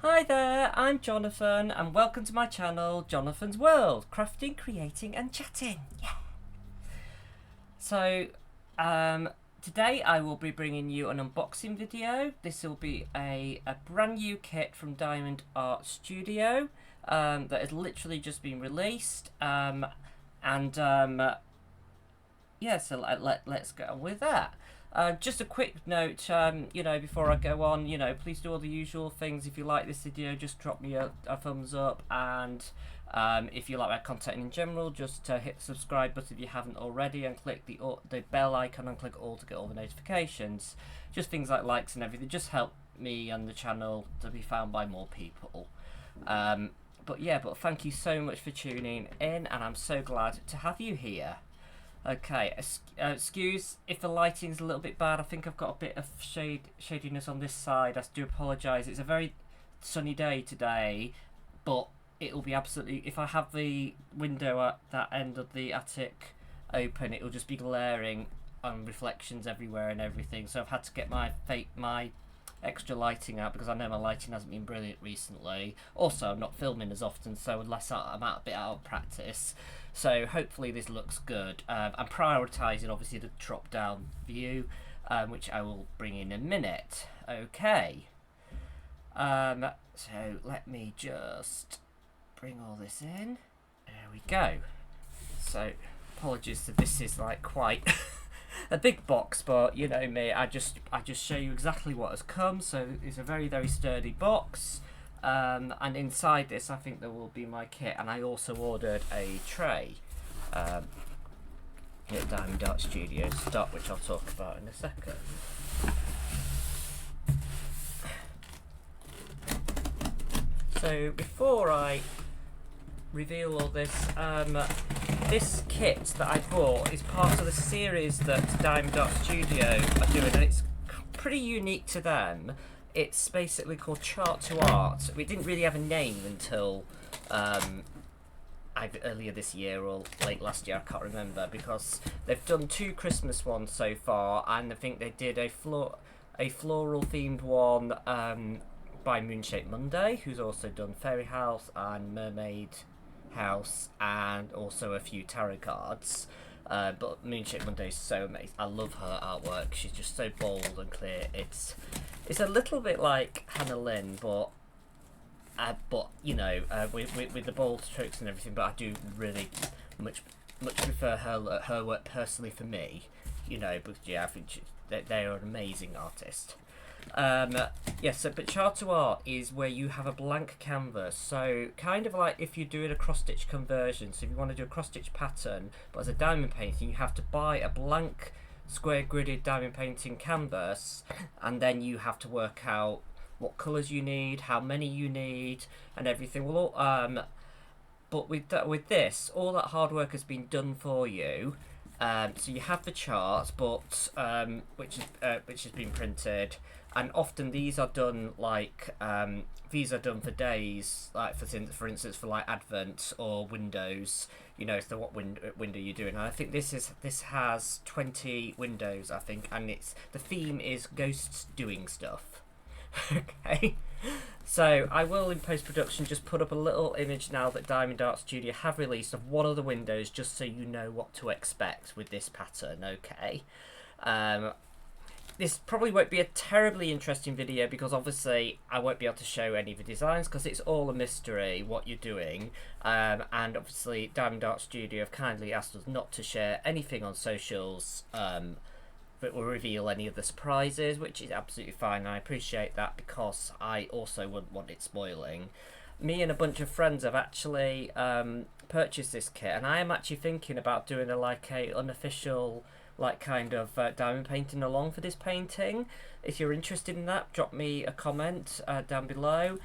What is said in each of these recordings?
Hi there, I'm Jonathan and welcome to my channel, Jonathan's World, crafting, creating and chatting. Yeah. So, today I will be bringing you an unboxing video. This will be a brand new kit from Diamond Art Studio that has literally just been released. Yeah, so let's go with that. Just a quick note, before I go on, please do all the usual things. If you like this video, just drop me a thumbs up, and if you like my content in general, just hit the subscribe button if you haven't already, and click the bell icon and click all to get all the notifications. Just things like likes and everything, just help me and the channel to be found by more people. But thank you so much for tuning in, and I'm so glad to have you here. Okay, excuse if the lighting's a little bit bad. I think I've got a bit of shadiness on this side. I do apologise. It's a very sunny day today, but it'll be absolutely... If I have the window at that end of the attic open, it'll just be glaring and reflections everywhere and everything. So I've had to get my extra lighting out because I know my lighting hasn't been brilliant recently. Also, I'm not filming as often, so unless I'm a bit out of practice. So hopefully this looks good. I'm prioritising obviously the drop down view, which I will bring in a minute. Okay. So let me just bring all this in. There we go. So apologies that this is like quite a big box, but you know me, I just show you exactly what has come. So it's a very, very sturdy box. And inside this I think there will be my kit, and I also ordered a tray here at Diamond Art Studio stock, which I'll talk about in a second. So before I reveal all this, this kit that I bought is part of the series that Diamond Art Studio are doing, and it's pretty unique to them. It's basically called Chart to Art. We didn't really have a name until earlier this year or late last year, I can't remember, because they've done 2 Christmas ones so far, and I think they did a floral themed one by Moonshaped Monday, who's also done Fairy House and Mermaid House, and also a few tarot cards. But Moonshaped Monday is so amazing. I love her artwork. She's just so bold and clear. It's a little bit like Hannah Lynn, but you know, with the bold strokes and everything. But I do really much prefer her work personally for me. You know, but yeah, I think they are an amazing artist. But Chart to Art is where you have a blank canvas, so kind of like if you're doing a cross-stitch conversion. So if you want to do a cross-stitch pattern but as a diamond painting, you have to buy a blank square gridded diamond painting canvas, and then you have to work out what colours you need, how many you need and everything. But with this, all that hard work has been done for you. So you have the chart, but which has been printed, and often these are done like these are done for days, like for instance for like Advent or Windows. You know, so what window you're doing. And I think this has 20 windows, I think, and the theme is ghosts doing stuff. Okay. So I will in post-production just put up a little image now that Diamond Art Studio have released of one of the windows, just so you know what to expect with this pattern. Okay. This probably won't be a terribly interesting video because obviously I won't be able to show any of the designs because it's all a mystery what you're doing, and obviously Diamond Art Studio have kindly asked us not to share anything on socials that will reveal any of the surprises, which is absolutely fine. I appreciate that because I also wouldn't want it spoiling. Me and a bunch of friends have actually purchased this kit, and I am actually thinking about doing a unofficial kind of diamond painting along for this painting. If you're interested in that, drop me a comment down below.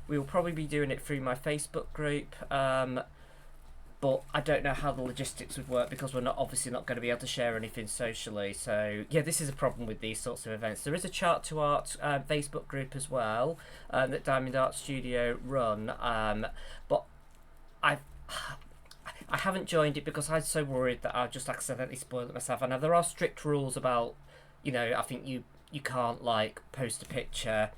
We will probably be doing it through my Facebook group, but I don't know how the logistics would work because we're obviously not going to be able to share anything socially. So yeah, this is a problem with these sorts of events. There is a Chart to Art Facebook group as well that Diamond Art Studio run, but I haven't joined it because I'm so worried that I'll just accidentally spoil it myself. I know there are strict rules about, you know, I think you can't like post a picture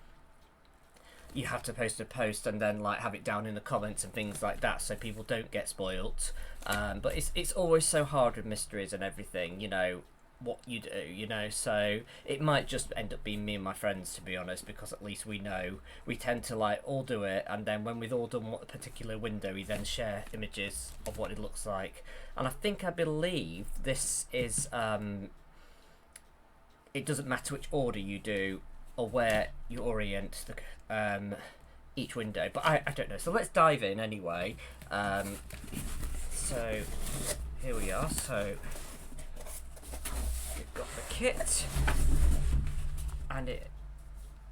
you have to post a post and then like have it down in the comments and things like that, so people don't get spoilt. But it's always so hard with mysteries and everything, you know, what you do, you know, so it might just end up being me and my friends, to be honest, because at least we know. We tend to like all do it, and then when we've all done what a particular window, we then share images of what it looks like. And I believe this is it doesn't matter which order you do or where you orient the each window, but I don't know, so let's dive in anyway. So here we are. So we've got the kit, and it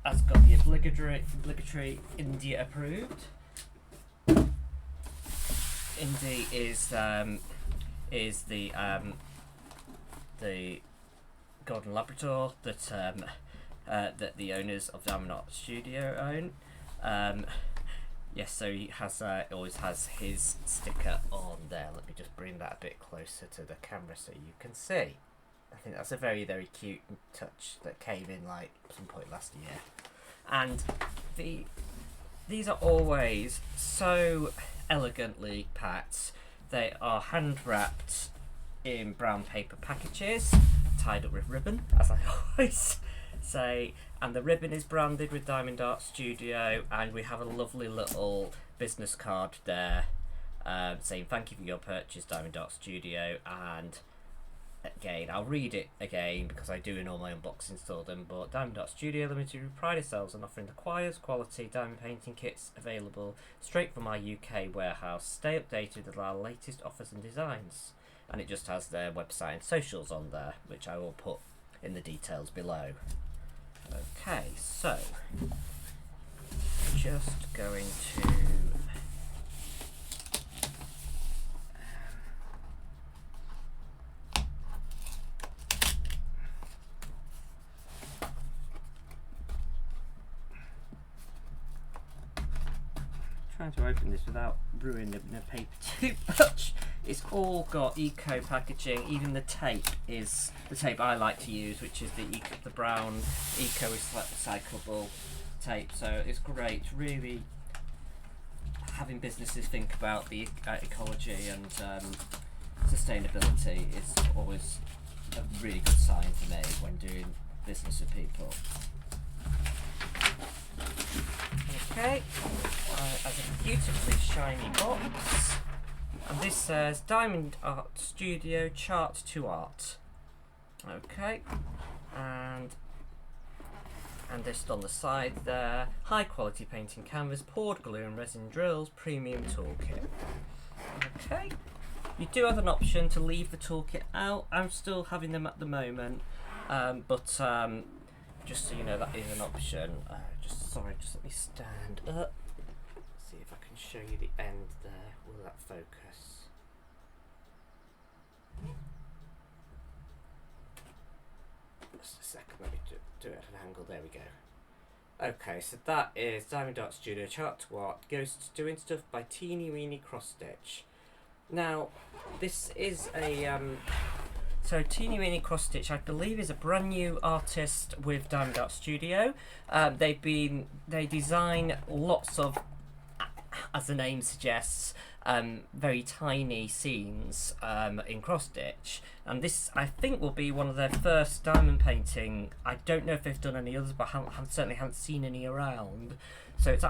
has got the obligatory India approved. Indy is the golden Labrador that the owners of Diamond Art Studio own. Yes, so he has always has his sticker on there. Let me just bring that a bit closer to the camera so you can see. I think that's a very, very cute touch that came in like some point last year. And these are always so elegantly packed. They are hand wrapped in brown paper packages, tied up with ribbon, as I always say, and the ribbon is branded with Diamond Art Studio, and we have a lovely little business card there saying thank you for your purchase, Diamond Art Studio. And again, I'll read it again because I do in all my unboxings for them, but Diamond Art Studio Limited, we pride ourselves on offering the highest quality diamond painting kits available straight from our UK warehouse. Stay updated with our latest offers and designs. And it just has their website and socials on there, which I will put in the details below. Okay, so just going to trying to open this without ruining the paper too much. It's all got eco packaging. Even the tape is the tape I like to use, which is the brown eco recyclable tape. So it's great, really having businesses think about the ecology and sustainability is always a really good sign for me when doing business with people. Okay, as a beautifully shiny box, and this says Diamond Art Studio Chart to Art. Okay, and just on the side there, high quality painting canvas, poured glue and resin drills, premium toolkit. Okay, you do have an option to leave the toolkit out. I'm still having them at the moment, but just so you know, that is an option. Just let me stand up. See if I can show you the end there. Will that focus? Just a second, let me do it at an angle. There we go. Okay, so that is Diamond Art Studio Chart to Art, Ghost Doing Stuff by Teeny Weeny Xstitch. Now, this is a so Teeny Weeny Xstitch, I believe, is a brand new artist with Diamond Art Studio. They design lots of, as the name suggests, very tiny scenes in cross stitch, and this I think will be one of their first diamond painting. I don't know if they've done any others, but I certainly haven't seen any around. So it's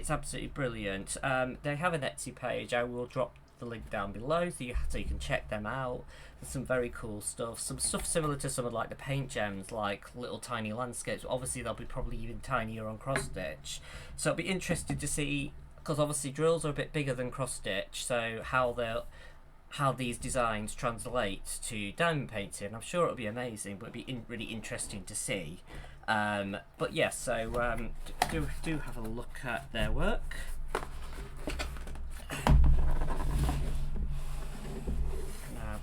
absolutely brilliant. They have an Etsy page. I will drop the link down below so you can check them out. There's some very cool stuff, some stuff similar to some of like the paint gems, like little tiny landscapes. Obviously they'll be probably even tinier on cross stitch, so it'll be interesting to see, because obviously drills are a bit bigger than cross stitch, so how these designs translate to diamond painting. I'm sure it'll be amazing, but it'll be really interesting to see. But yeah, so do have a look at their work.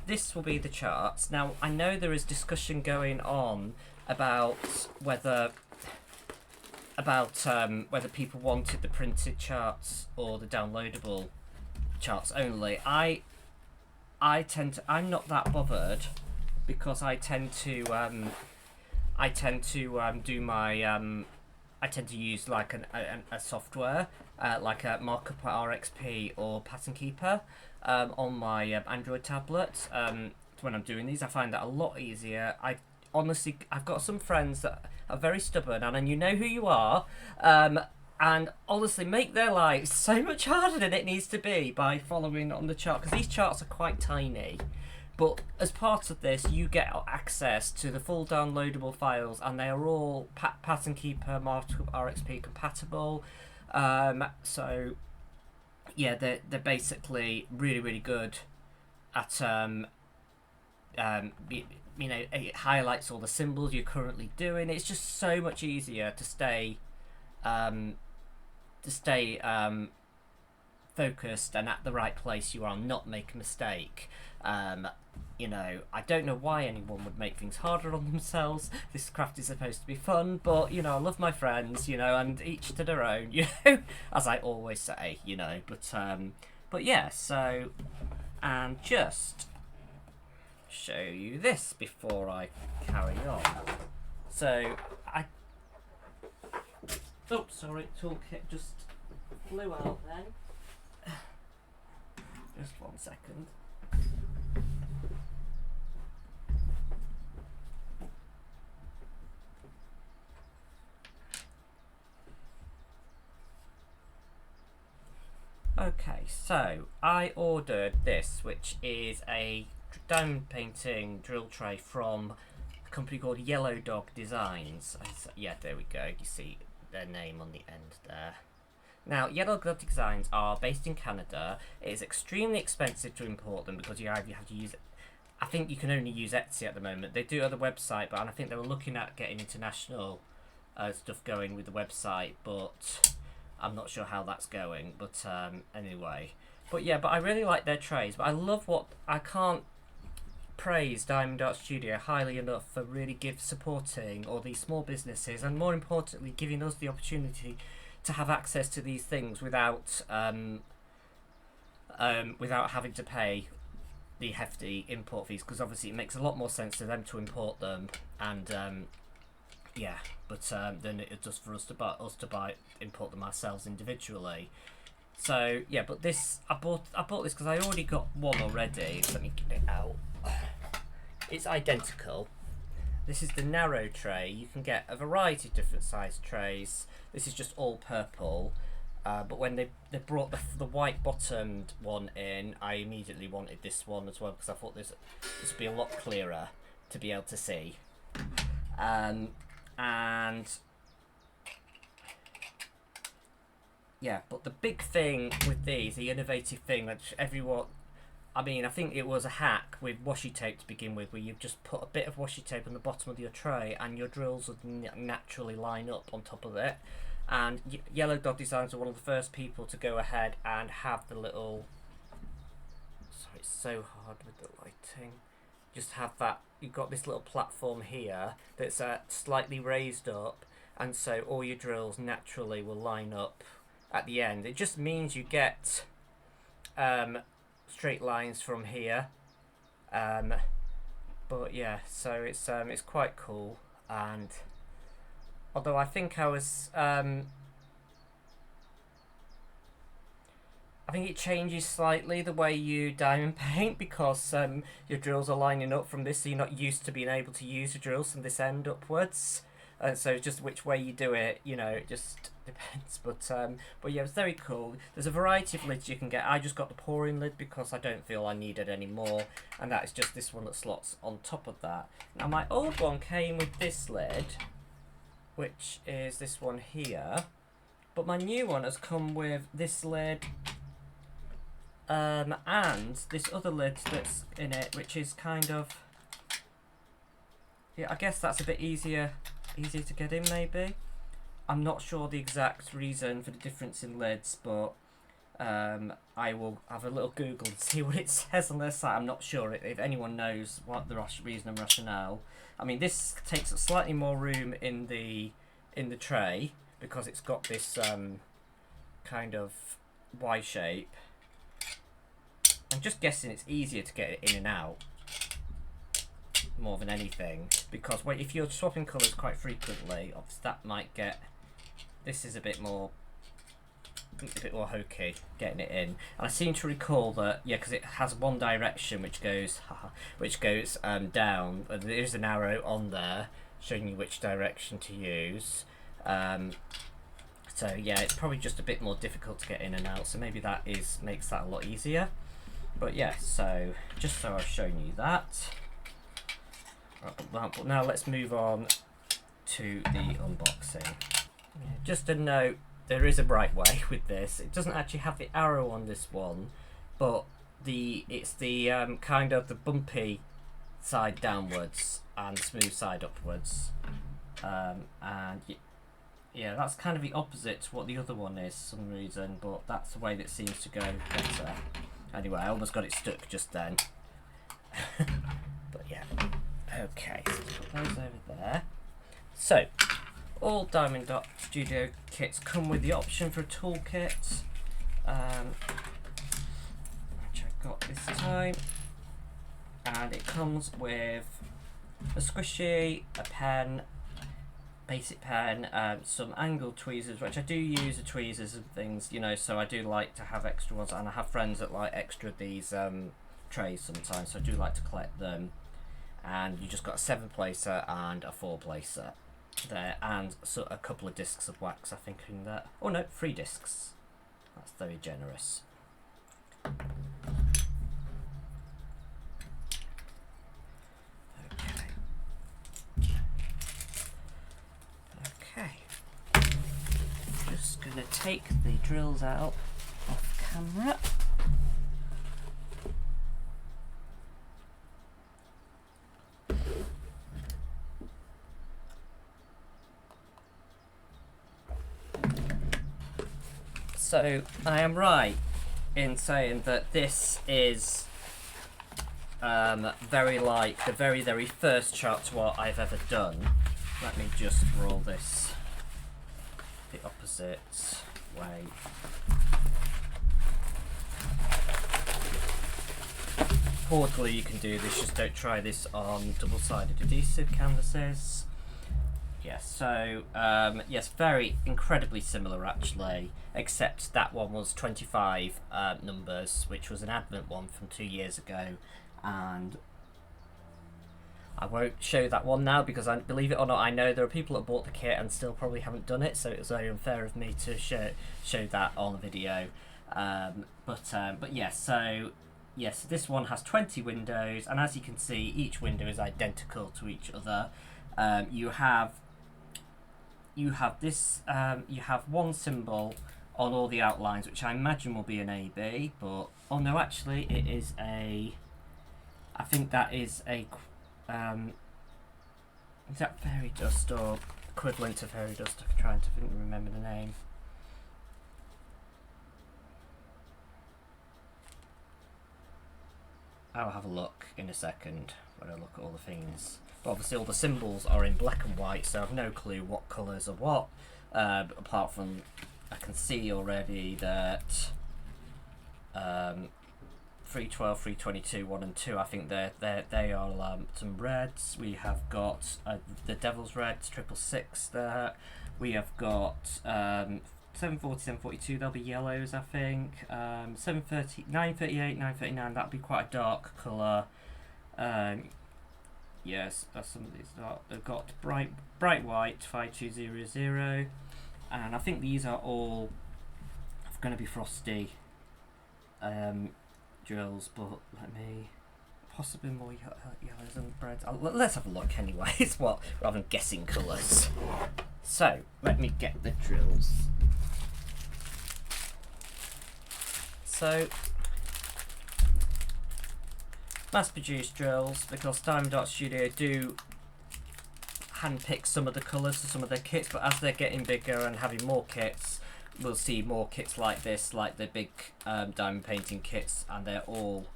This will be the charts. Now, I know there is discussion going on about whether people wanted the printed charts or the downloadable charts only. I'm not that bothered, because I tend to do my I tend to use like a software like a Markup RXP or Pattern Keeper on my Android tablet. When I'm doing these, I find that a lot easier. Honestly, I've got some friends that are very stubborn, and you know who you are, and honestly make their lives so much harder than it needs to be by following on the chart, because these charts are quite tiny. But as part of this, you get access to the full downloadable files, and they are all Pattern Keeper Markup RXP compatible. So yeah, they're basically really good at you know, it highlights all the symbols you're currently doing. It's just so much easier to stay focused and at the right place you are, not make a mistake. You know, I don't know why anyone would make things harder on themselves. This craft is supposed to be fun, but you know, I love my friends, you know, and each to their own, you know, as I always say, you know. But yeah, so, and just show you this before I carry on. So oh, sorry, toolkit just flew out then. Just 1 second. Okay, so I ordered this, which is a diamond painting drill tray from a company called Yellow Dog Designs. Yeah, there we go. You see their name on the end there. Now, Yellow Dog Designs are based in Canada. It is extremely expensive to import them because you either have to use, I think you can only use Etsy at the moment. They do have the website, but I think they were looking at getting international stuff going with the website, but I'm not sure how that's going. But anyway, but yeah, but I really like their trays. But I love I can't praise Diamond Art Studio highly enough for really supporting all these small businesses, and more importantly, giving us the opportunity to have access to these things without having to pay the hefty import fees, because obviously it makes a lot more sense to them to import them, and yeah, but then it does for us to import them ourselves individually. So yeah, but this I bought this because I already got one already. So let me get it out. It's identical. This is the narrow tray. You can get a variety of different size trays. This is just all purple. But when they brought the white bottomed one in, I immediately wanted this one as well, because I thought this would be a lot clearer to be able to see. And yeah, but the big thing with these, the innovative thing that everyone, I mean, I think it was a hack with washi tape to begin with, where you just put a bit of washi tape on the bottom of your tray and your drills would naturally line up on top of it. And Yellow Dog Designs are one of the first people to go ahead and have the little, sorry, it's so hard with the lighting, just have that, you've got this little platform here that's slightly raised up, and so all your drills naturally will line up at the end. It just means you get straight lines from here, but yeah, so it's quite cool. And although I think I think it changes slightly the way you diamond paint, because your drills are lining up from this, so you're not used to being able to use your drills from this end upwards. And so just which way you do it, you know, it just depends. But yeah, it's very cool. There's a variety of lids you can get. I just got the pouring lid because I don't feel I need it anymore, and that is just this one that slots on top of that. Now my old one came with this lid, which is this one here, but my new one has come with this lid and this other lid that's in it, which is kind of, yeah, I guess that's a bit easier to get in, maybe. I'm not sure the exact reason for the difference in lids, but I will have a little Google and see what it says on their site. I'm not sure if anyone knows what the reason and rationale. I mean, this takes up slightly more room in the tray because it's got this kind of Y shape. I'm just guessing it's easier to get it in and out more than anything, because if you're swapping colours quite frequently, obviously that might get this is a bit more hokey getting it in. And I seem to recall that, yeah, because it has one direction which goes down, and there is an arrow on there showing you which direction to use. So yeah, it's probably just a bit more difficult to get in and out, so maybe that makes that a lot easier. But yeah, so just so I've shown you that. But now let's move on to the unboxing. Yeah, just a note, there is a right way with this. It doesn't actually have the arrow on this one, but it's the kind of the bumpy side downwards and smooth side upwards. And yeah, that's kind of the opposite to what the other one is for some reason, but that's the way that seems to go better. Anyway, I almost got it stuck just then. But yeah, okay, so put those over there. So, all Diamond Dot Studio kits come with the option for a toolkit, which I got this time, and it comes with a squishy, a pen, basic pen, some angled tweezers, which I do use the tweezers and things, you know, so I do like to have extra ones, and I have friends that like extra these trays sometimes, so I do like to collect them. And you just got a 7-placer and a 4-placer there, and so a couple of discs of wax, I think, in there. Oh no, 3 discs. That's very generous. Okay. Just gonna take the drills out off camera. So I am right in saying that this is very like the very first chart what I've ever done. Let me just roll this the opposite way. Portally you can do this, just don't try this on double-sided adhesive canvases. Yes, so yes, very incredibly similar actually, except that one was 25 numbers, which was an Advent one from 2 years ago, and I won't show that one now because, believe it or not, I know there are people that bought the kit and still probably haven't done it, so it was very unfair of me to show that on the video. But yes, so yes, this one has 20 windows, and as you can see, each window is identical to each other. You have this. You have one symbol on all the outlines, which I imagine will be an AB, but oh no, actually, it is a. I think that is a. Is that fairy dust or equivalent to fairy dust? I'm trying to remember the name. I'll have a look in a second when I look at all the things. But obviously all the symbols are in black and white, so I've no clue what colours are what. Apart from I can see already that 312, 322, 1 and 2, I think they are some reds. We have got the Devil's Reds, 666 there. We have got 740, 742, they'll be yellows, I think. 730, 938, 939, that'll be quite a dark colour. Yes, some of these are. They've got bright white, 5200, and I think these are all going to be frosty drills, but let me possibly more yellows and reds. Let's have a look anyways, rather than guessing colours. So let me get the drills. So mass-produced drills, because Diamond Dot Studio do handpick some of the colours for some of their kits, but as they're getting bigger and having more kits, we'll see more kits like this, like the big diamond painting kits, and they're all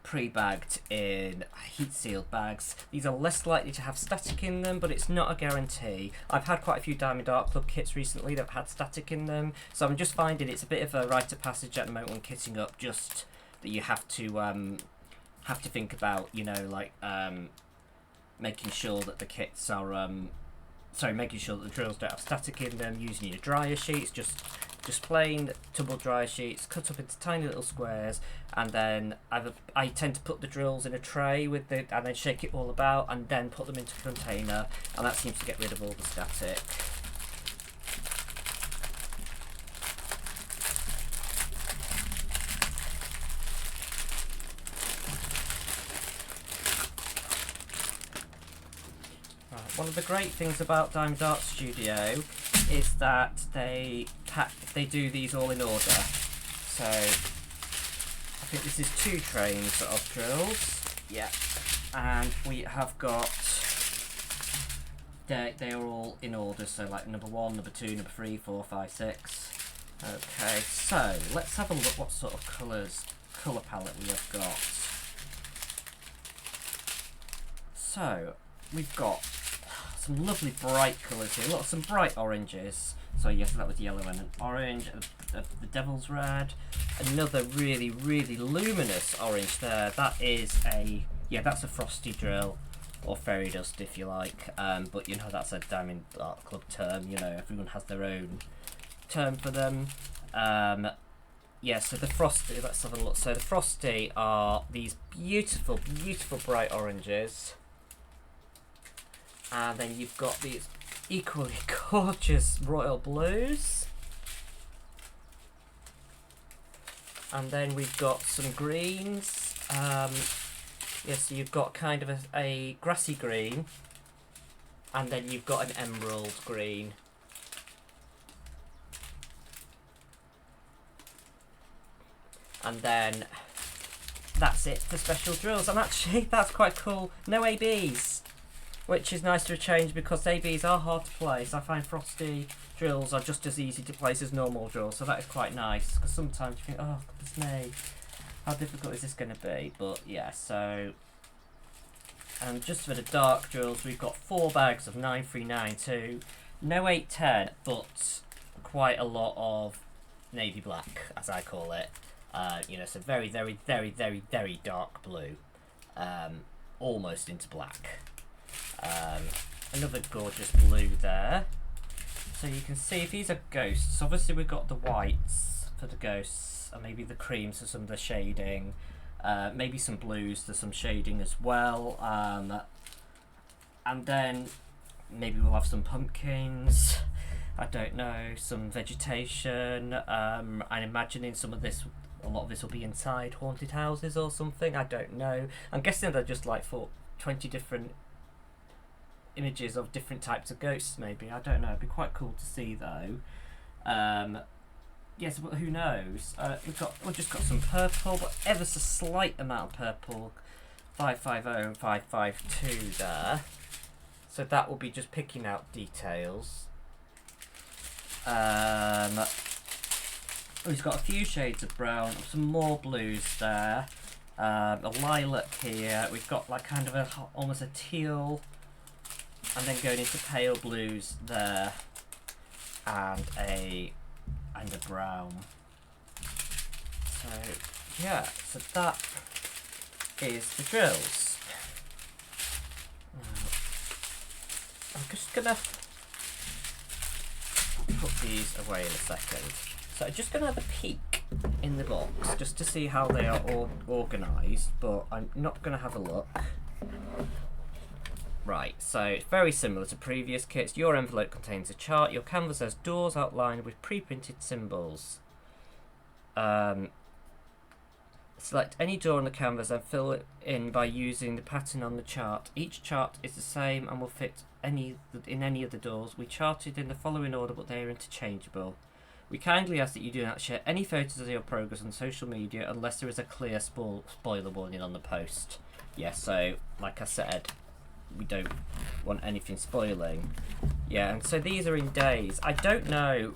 pre-bagged in heat-sealed bags. These are less likely to have static in them, but it's not a guarantee. I've had quite a few Diamond Art Club kits recently that have had static in them, so I'm just finding it's a bit of a rite of passage at the moment when kitting up, just that you have to think about, you know, like making sure that the kits are sorry, making sure that the drills don't have static in them, using your dryer sheets, just plain tumble dryer sheets, cut up into tiny little squares, and then I tend to put the drills in a tray with and then shake it all about, and then put them into a container, and that seems to get rid of all the static. One of the great things about Diamond Art Studio is that they do these all in order. So I think this is 2 trains of drills. Yeah, and we have got they are all in order. So like number 1, number 2, number 3, 4, 5, 6. Okay, so let's have a look what sort of colour palette we have got. So we've got some lovely bright colours here. Some bright oranges. So yes, that was yellow and an orange. The Devil's Red. Another really, really luminous orange there. That is that's a Frosty drill, or fairy dust if you like. But you know, that's a Diamond Art Club term. You know, everyone has their own term for them. Yeah, so the Frosty, let's have a look. So the Frosty are these beautiful, beautiful bright oranges. And then you've got these equally gorgeous royal blues. And then we've got some greens. So you've got kind of a grassy green. And then you've got an emerald green. And then that's it for special drills. And actually, that's quite cool. No ABs. Which is nice to change because ABs are hard to place. I find Frosty drills are just as easy to place as normal drills, so that is quite nice. Because sometimes you think, oh, goodness me, how difficult is this going to be? But yeah, so. And just for the dark drills, we've got 4 bags of 9392. No 810, but quite a lot of navy black, as I call it. So very, very, very, very, very dark blue. Almost into black. Another gorgeous blue there. So you can see if these are ghosts, obviously we've got the whites for the ghosts, and maybe the creams for some of the shading, maybe some blues for some shading as well, and then maybe we'll have some pumpkins, I don't know, some vegetation. I'm imagining a lot of this will be inside haunted houses or something, I don't know. I'm guessing they're just like for 20 different images of different types of ghosts, maybe. I don't know. It'd be quite cool to see though. Yes, but who knows? We've just got some purple, but ever so slight amount of purple. 550 and 552 there. So that will be just picking out details. We've got a few shades of brown, some more blues there. A lilac here. We've got like kind of almost a teal. And then going into pale blues there, and a brown. So yeah, so that is the drills. Now, I'm just gonna put these away in a second. So I'm just gonna have a peek in the box just to see how they are all organised, but I'm not gonna have a look. Right, so it's very similar to previous kits. Your envelope contains a chart. Your canvas has doors outlined with pre-printed symbols. Select any door on the canvas and fill it in by using the pattern on the chart. Each chart is the same and will fit in any of the doors. We charted in the following order, but they are interchangeable. We kindly ask that you do not share any photos of your progress on social media unless there is a clear spoiler warning on the post. Yeah, so like I said, we don't want anything spoiling. Yeah, and so these are in days. I don't know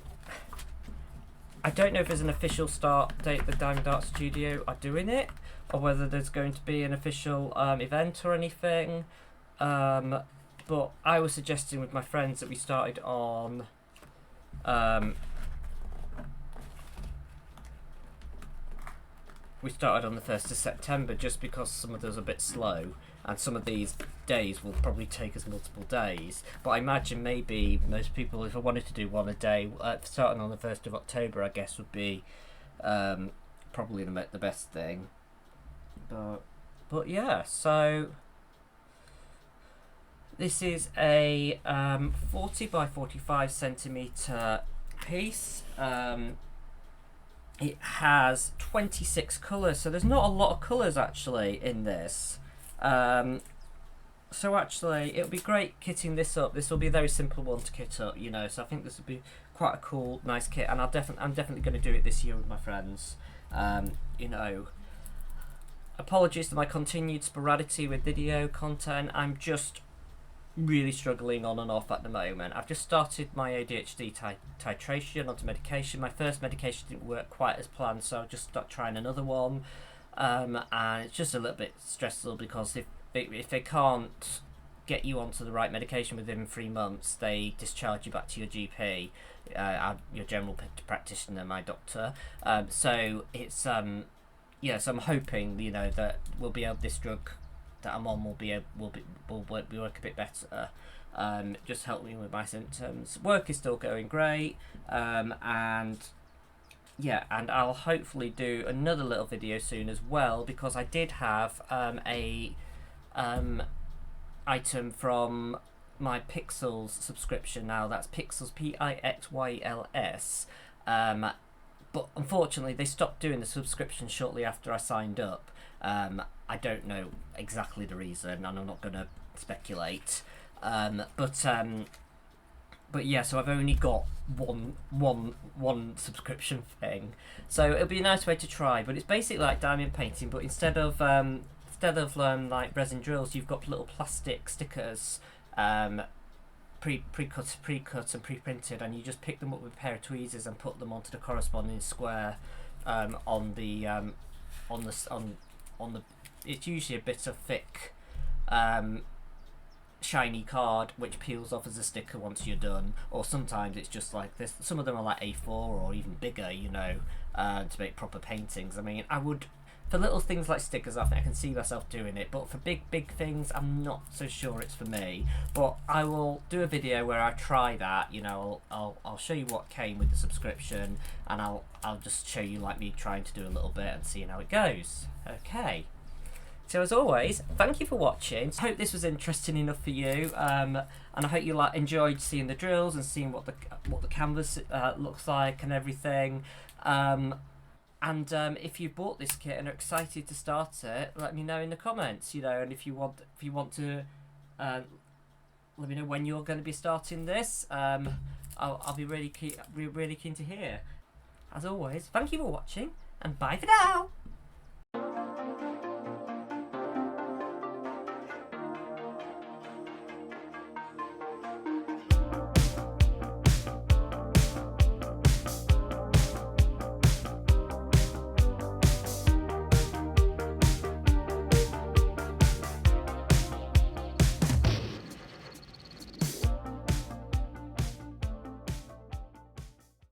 if there's an official start date the Diamond Art Studio are doing it, or whether there's going to be an official event or anything. But I was suggesting with my friends that we started on the 1st of September, just because some of those are a bit slow. and some of these days will probably take us multiple days. But I imagine maybe most people, if I wanted to do one a day, starting on the 1st of October, I guess would be probably the best thing. But yeah, so this is a 40 by 45 centimetre piece. It has 26 colours, so there's not a lot of colours actually in this. So actually, it'll be great kitting this up. This will be a very simple one to kit up, you know. So I think this will be quite a cool, nice kit, and I'm definitely going to do it this year with my friends. You know, apologies for my continued sporadicity with video content. I'm just really struggling on and off at the moment. I've just started my ADHD titration onto medication. My first medication didn't work quite as planned, so I'll just start trying another one. And it's just a little bit stressful because if they can't get you onto the right medication within 3 months, they discharge you back to your GP, your general practitioner, my doctor. So it's yeah. So I'm hoping, you know, that we'll be able, this drug that I'm on will work a bit better. Just help me with my symptoms. Work is still going great, and yeah, and I'll hopefully do another little video soon as well, because I did have a item from my Pixels subscription. Now that's Pixels, Pixyls. But unfortunately they stopped doing the subscription shortly after I signed up. I don't know exactly the reason, and I'm not going to speculate. But yeah, so I've only got one subscription thing. So it'll be a nice way to try. But it's basically like diamond painting, but instead of like resin drills, you've got little plastic stickers, pre-cut and pre-printed, and you just pick them up with a pair of tweezers and put them onto the corresponding square on the it's usually a bit of thick shiny card which peels off as a sticker once you're done, or sometimes it's just like this. Some of them are like A4 or even bigger, you know, to make proper paintings. I mean, I would, for little things like stickers, I think I can see myself doing it, but for big things, I'm not so sure it's for me. But I will do a video where I try that, you know. I'll show you what came with the subscription, and I'll just show you like me trying to do a little bit and seeing how it goes. Okay. So as always, thank you for watching. I hope this was interesting enough for you, and I hope you enjoyed seeing the drills and seeing what the canvas looks like and everything. And if you bought this kit and are excited to start it, let me know in the comments. You know, and if you want to, let me know when you're going to be starting this. I'll be really keen to hear. As always, thank you for watching, and bye for now.